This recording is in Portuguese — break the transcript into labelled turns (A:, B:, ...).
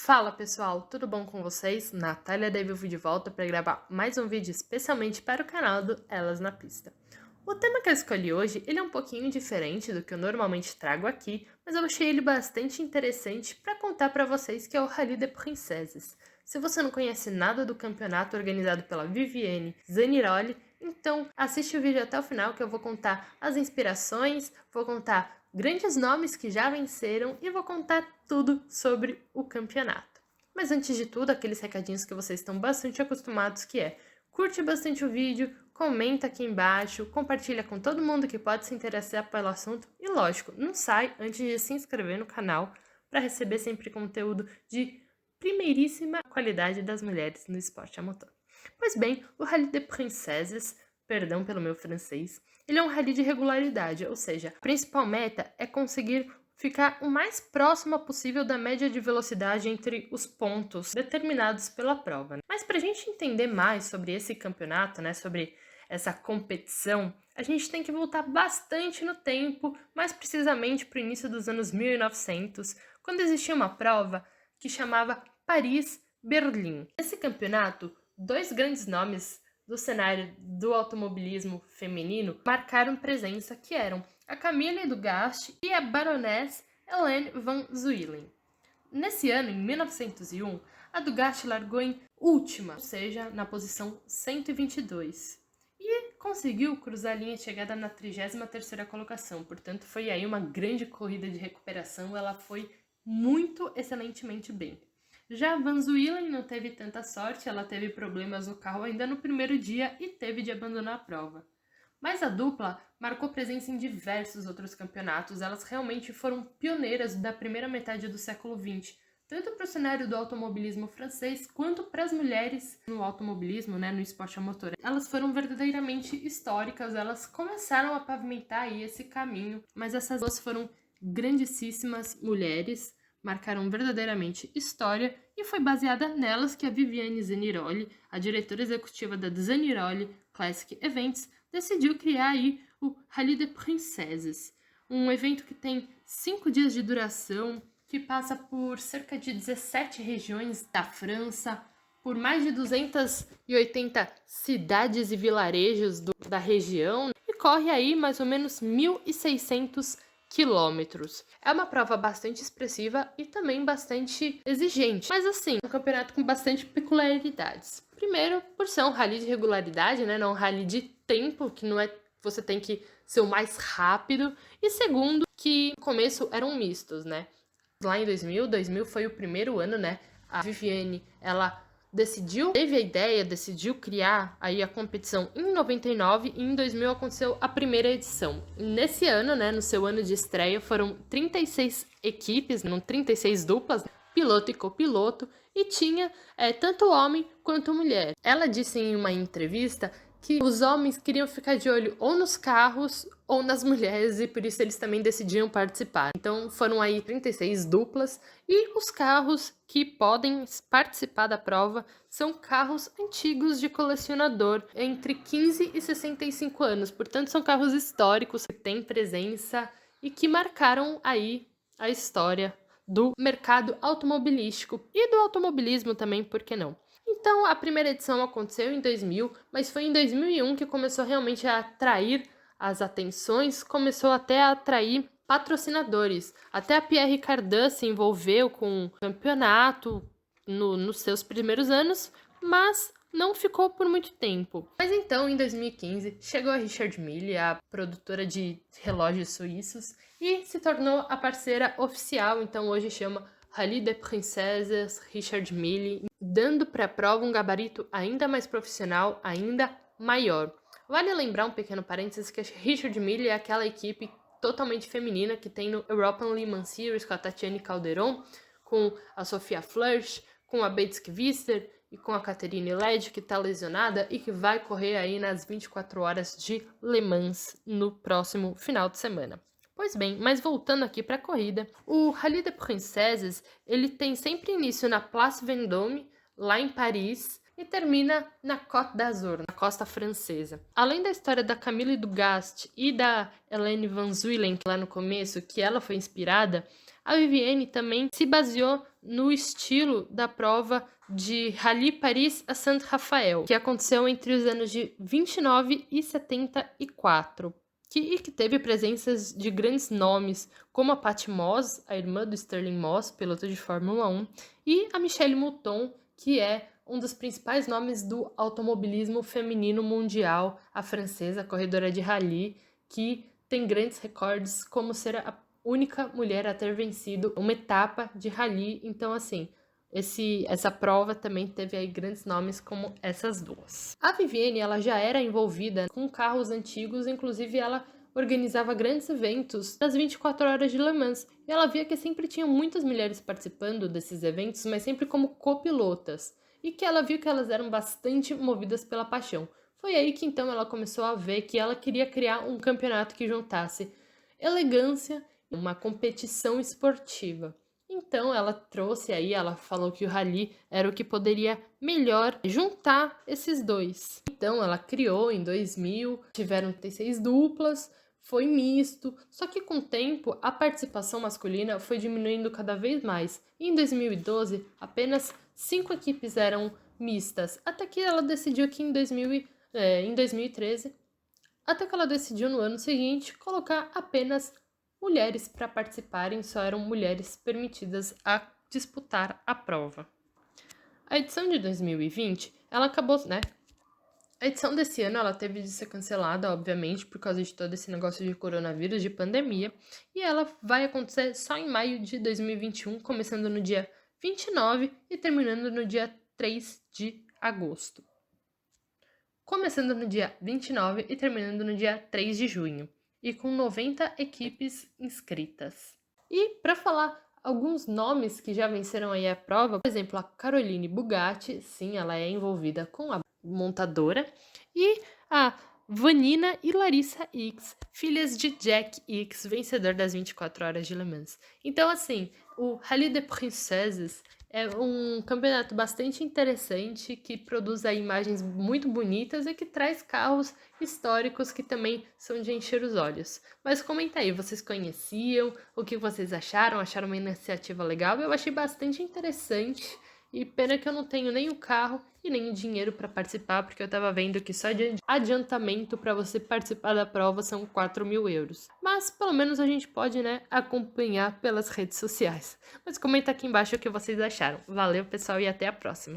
A: Fala pessoal, tudo bom com vocês? Natália da Vivo de volta para gravar mais um vídeo especialmente para o canal do Elas na Pista. O tema que eu escolhi hoje, ele é um pouquinho diferente do que eu normalmente trago aqui, mas eu achei ele bastante interessante para contar para vocês, que é o Rallye des Princesses. Se você não conhece nada do campeonato organizado pela Vivienne Zaniroli, então assiste o vídeo até o final que eu vou contar as inspirações, vou contar grandes nomes que já venceram e vou contar tudo sobre o campeonato. Mas antes de tudo, aqueles recadinhos que vocês estão bastante acostumados, que é: curte bastante o vídeo, comenta aqui embaixo, compartilha com todo mundo que pode se interessar pelo assunto e, lógico, não sai antes de se inscrever no canal para receber sempre conteúdo de primeiríssima qualidade das mulheres no esporte a motor. Pois bem, o Rallye des Princesses, perdão pelo meu francês, ele é um rally de regularidade, ou seja, a principal meta é conseguir ficar o mais próxima possível da média de velocidade entre os pontos determinados pela prova. Mas para a gente entender mais sobre esse campeonato, sobre essa competição, a gente tem que voltar bastante no tempo, mais precisamente para o início dos anos 1900, quando existia uma prova que chamava Paris-Berlim. Nesse campeonato, dois grandes nomes do cenário do automobilismo feminino marcaram presença, que eram a Camille Dugast e a Baroness Helene van Zuylen. Nesse ano, em 1901, a Dugast largou em última, ou seja, na posição 122, e conseguiu cruzar a linha de chegada na 33ª colocação, portanto foi aí uma grande corrida de recuperação, ela foi muito excelentemente bem. Já a Van Zuylen não teve tanta sorte, ela teve problemas no carro ainda no primeiro dia e teve de abandonar a prova. Mas a dupla marcou presença em diversos outros campeonatos, elas realmente foram pioneiras da primeira metade do século XX, tanto para o cenário do automobilismo francês, quanto para as mulheres no automobilismo, no esporte a motor. Elas foram verdadeiramente históricas, elas começaram a pavimentar aí esse caminho, mas essas duas foram grandíssimas mulheres, marcaram verdadeiramente história, e foi baseada nelas que a Vivienne Zaniroli, a diretora executiva da Zaniroli Classic Events, decidiu criar aí o Rallye des Princesses, um evento que tem 5 dias de duração, que passa por cerca de 17 regiões da França, por mais de 280 cidades e vilarejos da região, e corre aí mais ou menos 1.600 quilômetros. É uma prova bastante expressiva e também bastante exigente, mas assim, um campeonato com bastante peculiaridades. Primeiro, por ser um rally de regularidade, não um rally de tempo, que não é, você tem que ser o mais rápido, e segundo, que no começo eram mistos, Lá em 2000 foi o primeiro ano, a Vivienne, ela teve a ideia, decidiu criar aí a competição em 99, e em 2000 aconteceu a primeira edição. Nesse ano, no seu ano de estreia, foram 36 equipes, 36 duplas, piloto e copiloto, e tinha tanto homem quanto mulher. Ela disse em uma entrevista que os homens queriam ficar de olho ou nos carros ou nas mulheres, e por isso eles também decidiam participar. Então foram aí 36 duplas, e os carros que podem participar da prova são carros antigos de colecionador, entre 15 e 65 anos. Portanto, são carros históricos que têm presença e que marcaram aí a história do mercado automobilístico e do automobilismo também, por que não? Então, a primeira edição aconteceu em 2000, mas foi em 2001 que começou realmente a atrair as atenções, começou até a atrair patrocinadores. Até a Pierre Cardin se envolveu com o campeonato nos seus primeiros anos, mas não ficou por muito tempo. Mas então, em 2015, chegou a Richard Mille, a produtora de relógios suíços, e se tornou a parceira oficial. Então hoje chama Rallye des Princesses Richard Mille, dando para a prova um gabarito ainda mais profissional, ainda maior. Vale lembrar, um pequeno parênteses, que a Richard Mille é aquela equipe totalmente feminina que tem no European Le Mans Series com a Tatiane Calderon, com a Sophia Flörsch, com a Beitske Visser e com a Catherine Led, que está lesionada e que vai correr aí nas 24 horas de Le Mans no próximo final de semana. Pois bem, mas voltando aqui para a corrida, o Rallye des Princesses, ele tem sempre início na Place Vendôme, lá em Paris, e termina na Côte d'Azur, na costa francesa. Além da história da Camille Dugast e da Helene Van Zuylen, lá no começo, que ela foi inspirada, a Vivienne também se baseou no estilo da prova de Rallye Paris a Saint-Raphael, que aconteceu entre os anos de 29 e 74. Que teve presenças de grandes nomes, como a Patty Moss, a irmã do Stirling Moss, piloto de Fórmula 1, e a Michèle Mouton, que é um dos principais nomes do automobilismo feminino mundial, a francesa, corredora de rally, que tem grandes recordes, como ser a única mulher a ter vencido uma etapa de rally. Então, assim, essa prova também teve aí grandes nomes como essas duas. A Vivienne, ela já era envolvida com carros antigos, inclusive ela organizava grandes eventos das 24 horas de Le Mans. E ela via que sempre tinham muitas mulheres participando desses eventos, mas sempre como copilotas. E que ela viu que elas eram bastante movidas pela paixão. Foi aí que então ela começou a ver que ela queria criar um campeonato que juntasse elegância e uma competição esportiva. Então ela trouxe aí, ela falou que o rally era o que poderia melhor juntar esses dois. Então ela criou em 2000, tiveram 36 duplas, foi misto, só que com o tempo a participação masculina foi diminuindo cada vez mais. E em 2012, apenas 5 equipes eram mistas, até que ela decidiu que em 2013, até que ela decidiu no ano seguinte colocar apenas mulheres para participarem, só eram mulheres permitidas a disputar a prova. A edição de 2020, ela acabou, né? A edição desse ano, ela teve de ser cancelada, obviamente, por causa de todo esse negócio de coronavírus, de pandemia, e ela vai acontecer só em maio de 2021, começando no dia 29 e terminando no dia 3 de agosto. Começando no dia 29 e terminando no dia 3 de junho. E com 90 equipes inscritas. E para falar alguns nomes que já venceram aí a prova, por exemplo, a Caroline Bugatti, sim, ela é envolvida com a montadora, e a Vanina e Larissa Ickx, filhas de Jack Ickx, vencedor das 24 horas de Le Mans. Então, assim, o Rallye des Princesses é um campeonato bastante interessante que produz aí imagens muito bonitas e que traz carros históricos que também são de encher os olhos. Mas comenta aí, vocês conheciam? O que vocês acharam? Acharam uma iniciativa legal? Eu achei bastante interessante. E pena que eu não tenho nem o carro e nem o dinheiro para participar, porque eu tava vendo que só de adiantamento para você participar da prova são 4.000 euros. Mas pelo menos a gente pode, né, acompanhar pelas redes sociais. Mas comenta aqui embaixo o que vocês acharam. Valeu, pessoal, e até a próxima!